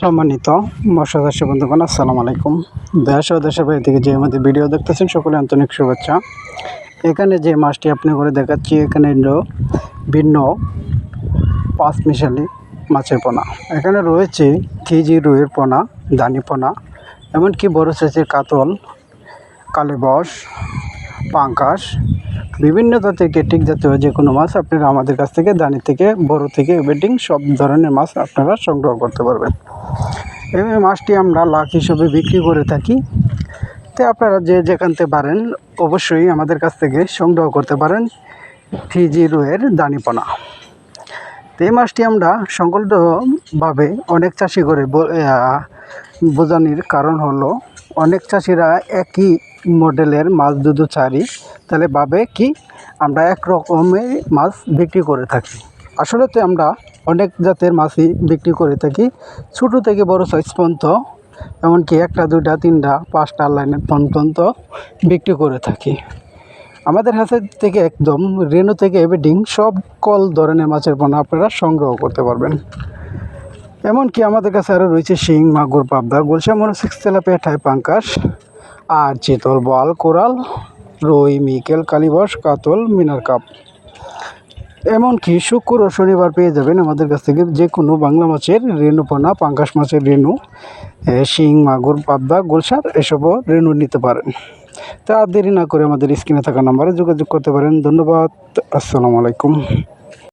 সম্মানিত মৎস্য চাষী বন্ধুগণ, আসসালামু আলাইকুম। দেশ ও দেশের বাইরে থেকে যে আমাদের ভিডিও দেখতেছেন সকলে আন্তরিক শুভেচ্ছা। এখানে যে মাছটি আপনি করে দেখাচ্ছি, এখানে ভিন্ন 5 মিশালি মাছের পোনা। এখানে রয়েছে কেজি রুইয়ের পোনা, দানি পোনা, এমনকি বড় সাইজের কাতল, কালীবাউস, পাঙ্গাস, বিভিন্ন জাতের কেটিক জাতীয় যে কোনো মাছ আপনারা আমাদের কাছ থেকে দানি থেকে বড় থেকে বেডিং সব ধরনের মাছ আপনারা সংগ্রহ করতে পারবেন। এই মাছটি আমরা লাখ হিসেবে বিক্রি করে থাকি। তো আপনারা যে যেখানতে পারেন অবশ্যই আমাদের কাছ থেকে সংগ্রহ করতে পারেন কেজি রুইয়ের দানিপোনা। তো এই মাছটি আমরা সংকল্পভাবে অনেক চাষি করে বোঝানোর কারণ হলো, অনেক চাষিরা একই মডেলের মাছ দুধু ছাড়ি, তাহলে ভাবে কি আমরা এক রকমের মাছ বিক্রি করে থাকি। আসলে তো আমরা অনেক জাতের মাছই বিক্রি করে থাকি, ছোটো থেকে বড় সাইজ পর্যন্ত, এমনকি 1টা 2টা 3টা 5টা লাইনের পর্যন্ত বিক্রি করে থাকি। আমাদের হাতে থেকে একদম রেনু থেকে এভরিথিং সকল ধরনের মাছের পোনা আপনারা সংগ্রহ করতে পারবেন। এমনকি আমাদের কাছে আরও রয়েছে শিং, মাগুর, পাবদা, গুলশা, মনোসিক্স, তেলাপিয়া, ঠাই, পাঙ্গাস, আর চিতল, বোয়াল, কোরাল, রুই, মিকেল, কালীবাউস, কাতল, মিনার কাপ। এমনকি শুক্র ও শনিবার পেয়ে যাবেন আমাদের কাছ থেকে যে কোনো বাংলা মাছের রেনু পোনা, পাঙ্গাস মাছের রেনু, শিং, মাগুর, পাবদা, গুলশার এসবও রেনু নিতে পারেন। তা আর দেরি না করে আমাদের স্ক্রিনে থাকা নাম্বারে যোগাযোগ করতে পারেন। ধন্যবাদ। আসসালামু আলাইকুম।